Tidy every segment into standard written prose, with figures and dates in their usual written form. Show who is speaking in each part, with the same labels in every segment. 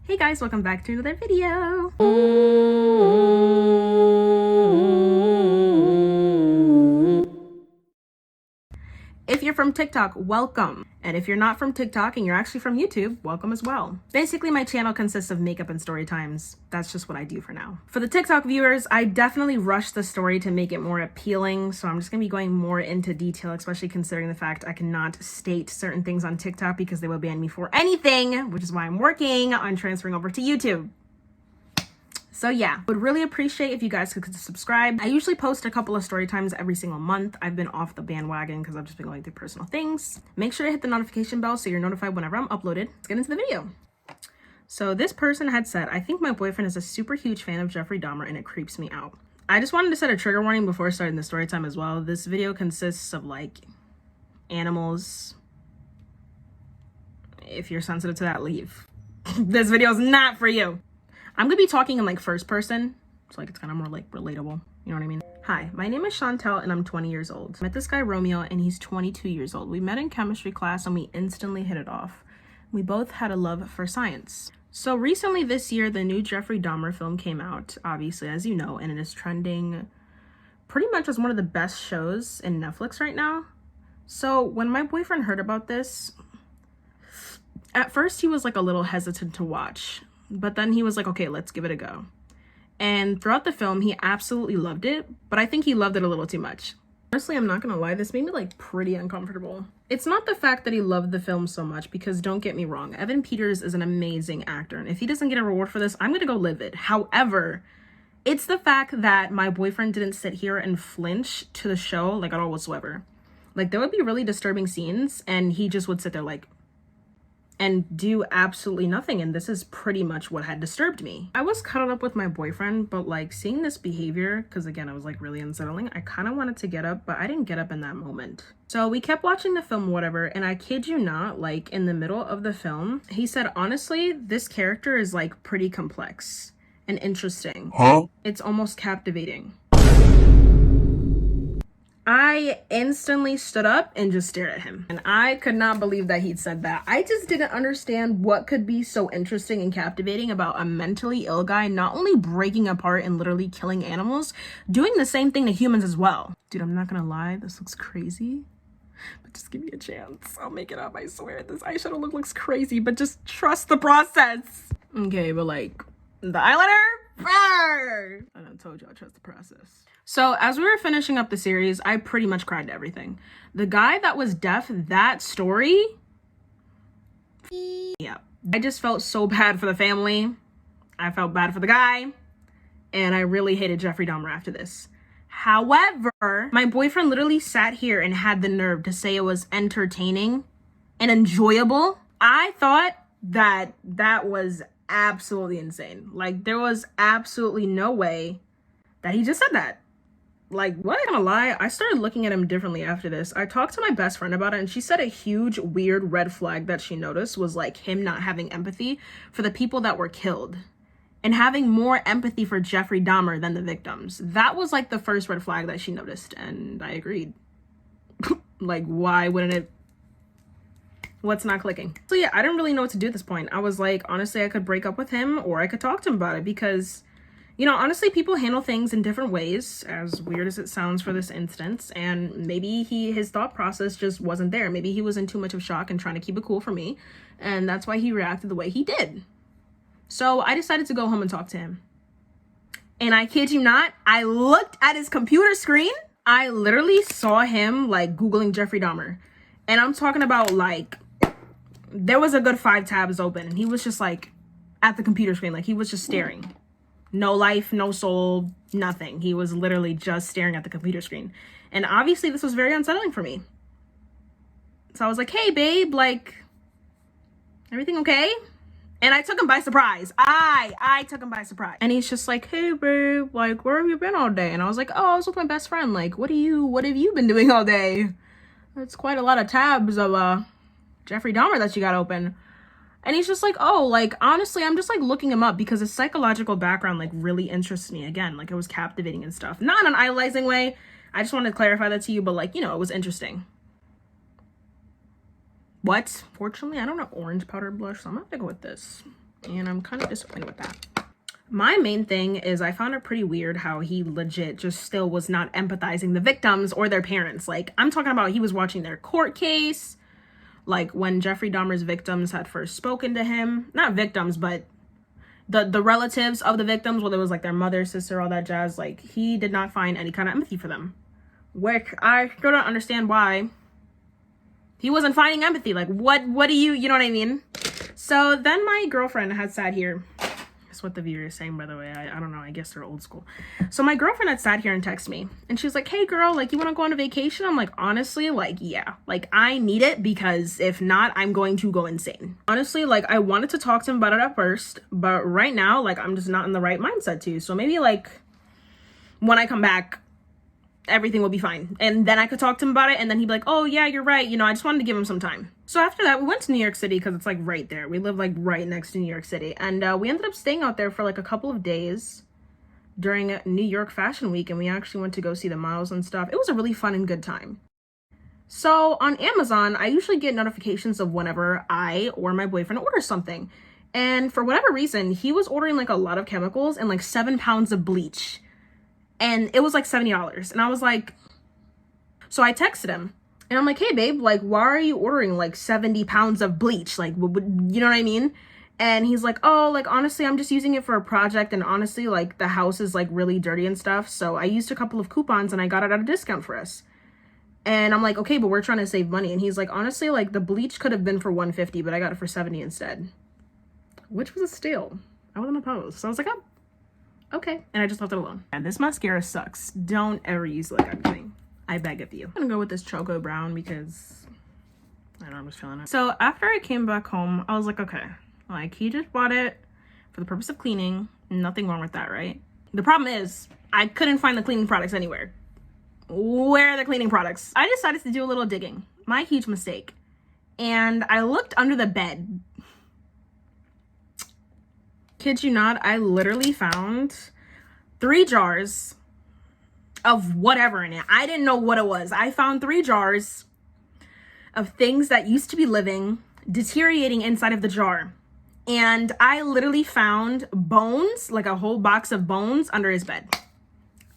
Speaker 1: Hey guys, welcome back to another video. If you're from TikTok, welcome. And if you're not from TikTok and you're actually from YouTube, welcome as well. Basically, my channel consists of makeup and story times. That's just what I do for now. For the TikTok viewers, I definitely rushed the story to make it more appealing. So I'm just gonna be going more into detail, especially considering the fact I cannot state certain things on TikTok because they will ban me for anything, which is why I'm working on transferring over to YouTube. So yeah, would really appreciate if you guys could subscribe. I usually post a couple of story times every single month. I've been off the bandwagon because I've just been going through personal things. Make sure to hit the notification bell so you're notified whenever I'm uploaded. Let's get into the video. So this person had said, I think my boyfriend is a super huge fan of Jeffrey Dahmer and it creeps me out. I just wanted to set a trigger warning before starting the story time as well. This video consists of like animals. If you're sensitive to that, leave. This video is not for you. I'm gonna be talking in like first person, so like it's kind of more like relatable, you know what I mean? Hi, my name is Chantel and I'm 20 years old. I met this guy Romeo and he's 22 years old. We met in chemistry class and we instantly hit it off. We both had a love for science. So recently this year, the new Jeffrey Dahmer film came out, obviously, as you know, and it is trending pretty much as one of the best shows in Netflix right now. So when my boyfriend heard about this, at first he was like a little hesitant to watch. But then he was like, okay, let's give it a go. And throughout the film, he absolutely loved it, but I think he loved it a little too much. Honestly, I'm not gonna lie, this made me like pretty uncomfortable. It's not the fact that he loved the film so much, because don't get me wrong, Evan Peters is an amazing actor, and if he doesn't get a reward for this, I'm gonna go livid. However, it's the fact that my boyfriend didn't sit here and flinch to the show like at all whatsoever. Like there would be really disturbing scenes and he just would sit there like, and do absolutely nothing, and this is pretty much what had disturbed me. I was cuddled up with my boyfriend, but like seeing this behavior, because again, I was like really unsettling, I kind of wanted to get up, but I didn't get up in that moment. So we kept watching the film, whatever, and I kid you not, like in the middle of the film, he said, honestly, this character is like pretty complex and interesting. It's almost captivating. I instantly stood up and just stared at him. And I could not believe that he'd said that. I just didn't understand what could be so interesting and captivating about a mentally ill guy not only breaking apart and literally killing animals, doing the same thing to humans as well. Dude, I'm not gonna lie, this looks crazy. But just give me a chance. I'll make it up, I swear. This eyeshadow look looks crazy, but just trust the process. Okay, but like, the eyeliner? I done told you I trust the process. So as we were finishing up the series, I pretty much cried to everything. The guy that was deaf, that story, yeah. I just felt so bad for the family. I felt bad for the guy. And I really hated Jeffrey Dahmer after this. However, my boyfriend literally sat here and had the nerve to say it was entertaining and enjoyable. I thought that that was absolutely insane. Like there was absolutely no way that he just said that. Like, what? I'm gonna lie, I started looking at him differently after this. I talked to my best friend about it and she said a huge weird red flag that she noticed was like him not having empathy for the people that were killed and having more empathy for Jeffrey Dahmer than the victims. That was like the first red flag that she noticed, and I agreed. Like, why wouldn't it? What's not clicking? So yeah, I didn't really know what to do at this point. I was like, honestly, I could break up with him or I could talk to him about it because, you know, honestly, people handle things in different ways, as weird as it sounds for this instance, and maybe his thought process just wasn't there. Maybe he was in too much of shock and trying to keep it cool for me, and that's why he reacted the way he did. So I decided to go home and talk to him. And I kid you not, I looked at his computer screen. I literally saw him like Googling Jeffrey Dahmer. And I'm talking about like, there was a good 5 tabs open, and he was just like at the computer screen, like he was just staring. No life, no soul, nothing. He was literally just staring at the computer screen. And obviously this was very unsettling for me. So I was like, hey babe, like, everything okay? And I took him by surprise. I took him by surprise. And he's just like, hey babe, like, where have you been all day? And I was like, oh, I was with my best friend. Like, what have you been doing all day? It's quite a lot of tabs of Jeffrey Dahmer that you got open. And he's just like, oh, like, honestly, I'm just like looking him up because his psychological background like really interests me. Again, like it was captivating and stuff. Not in an idolizing way. I just wanted to clarify that to you, but like, you know, it was interesting. What? Fortunately, I don't have orange powder blush, so I'm gonna have to go with this. And I'm kind of disappointed with that. My main thing is I found it pretty weird how he legit just still was not empathizing the victims or their parents. Like, I'm talking about he was watching their court case. Like, when Jeffrey Dahmer's victims had first spoken to him. Not victims, but the relatives of the victims, whether it was like their mother, sister, all that jazz. Like, he did not find any kind of empathy for them. Which I still don't understand why he wasn't finding empathy. Like, what do you know what I mean? So then my girlfriend had sat here. That's what the viewer is saying, by the way. I don't know. I guess they're old school. So my girlfriend had sat here and texted me. And she was like, hey, girl, like, you want to go on a vacation? I'm like, honestly, like, yeah. Like, I need it because if not, I'm going to go insane. Honestly, like, I wanted to talk to him about it at first. But right now, like, I'm just not in the right mindset to. So maybe, like, when I come back, everything will be fine. And then I could talk to him about it. And then he'd be like, oh, yeah, you're right. You know, I just wanted to give him some time. So after that, we went to New York City because it's like right there. We live like right next to New York City. And we ended up staying out there for like a couple of days during New York Fashion Week. And we actually went to go see the models and stuff. It was a really fun and good time. So on Amazon, I usually get notifications of whenever I or my boyfriend orders something. And for whatever reason, he was ordering like a lot of chemicals and like 7 pounds of bleach. And it was like $70. And I was like, so I texted him. And I'm like, hey, babe, like, why are you ordering like 70 pounds of bleach? Like, you know what I mean? And he's like, oh, like, honestly, I'm just using it for a project. And honestly, like, the house is like really dirty and stuff. So I used a couple of coupons and I got it at a discount for us. And I'm like, okay, but we're trying to save money. And he's like, honestly, like, the bleach could have been for $150, but I got it for $70 instead. Which was a steal. I wasn't opposed. So I was like, oh, okay. And I just left it alone. And this mascara sucks. Don't ever use it. Like, I'm kidding. I beg of you. I'm gonna go with this Choco Brown because I don't know, I'm just feeling it. So after I came back home, I was like, okay, like, he just bought it for the purpose of cleaning. Nothing wrong with that, right? The problem is I couldn't find the cleaning products anywhere. Where are the cleaning products? I decided to do a little digging. My huge mistake. And I looked under the bed. Kid you not, I literally found 3 jars of whatever in it. I didn't know what it was. I found 3 jars of things that used to be living, deteriorating inside of the jar. And I literally found bones, like a whole box of bones under his bed.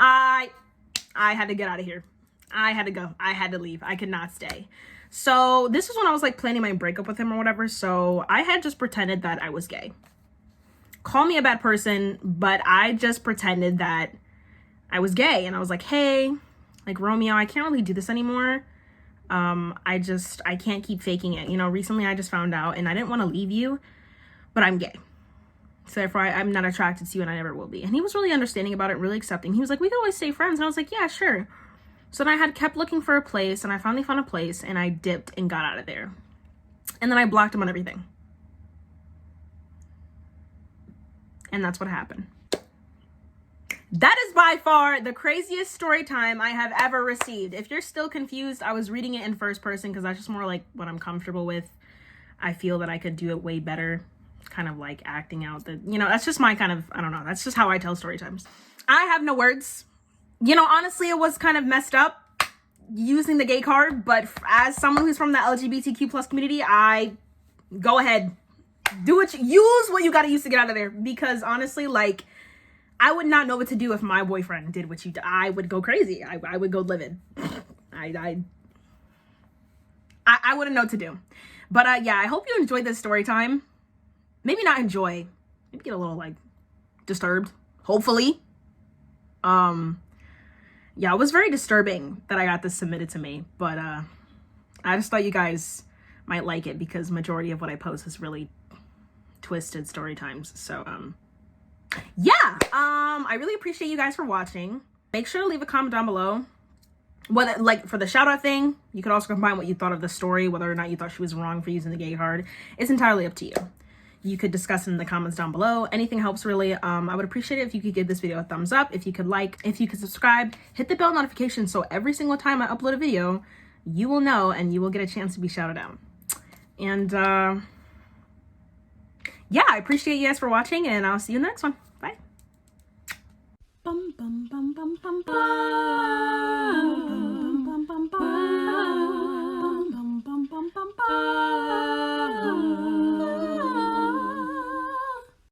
Speaker 1: I had to get out of here. I had to go. I had to leave. I could not stay. So this was when I was like planning my breakup with him or whatever. So I had just pretended that I was gay. Call me a bad person, but I just pretended that I was gay. And I was like, hey, like, Romeo, I can't really do this anymore. I can't keep faking it. You know, recently I just found out and I didn't want to leave you, but I'm gay. So therefore I'm not attracted to you and I never will be. And he was really understanding about it, really accepting. He was like, we could always stay friends. And I was like, yeah, sure. So then I had kept looking for a place and I finally found a place and I dipped and got out of there. And then I blocked him on everything. And that's what happened. That is by far the craziest story time I have ever received. If you're still confused, I was reading it in first person because that's just more like what I'm comfortable with. I feel that I could do it way better. Kind of like acting out the, you know, that's just my kind of, I don't know. That's just how I tell story times. I have no words. You know, honestly, it was kind of messed up using the gay card, but as someone who's from the LGBTQ plus community, I go ahead, use what you got to use to get out of there. Because honestly, like, I would not know what to do if my boyfriend did what you did. I would go crazy. I would go livid. I wouldn't know what to do. But yeah, I hope you enjoyed this story time. Maybe not enjoy. Maybe get a little like disturbed. Hopefully. Yeah, it was very disturbing that I got this submitted to me. But I just thought you guys might like it because majority of what I post is really twisted story times. So yeah, I really appreciate you guys for watching. Make sure to leave a comment down below. Whether, like, for the shout out thing, you could also combine what you thought of the story, whether or not you thought she was wrong for using the gay card. It's entirely up to you. You could discuss it in the comments down below. Anything helps, really. I would appreciate it if you could give this video a thumbs up, if you could like, if you could subscribe, hit the bell notification so every single time I upload a video, you will know and you will get a chance to be shouted out. And yeah, I appreciate you guys for watching, and I'll see you in the next one. Bye. Bum, bum, bum, bum, bum, bum. Bum, bum, bum, bum, bum. Bum, bum, bum, bum, bum.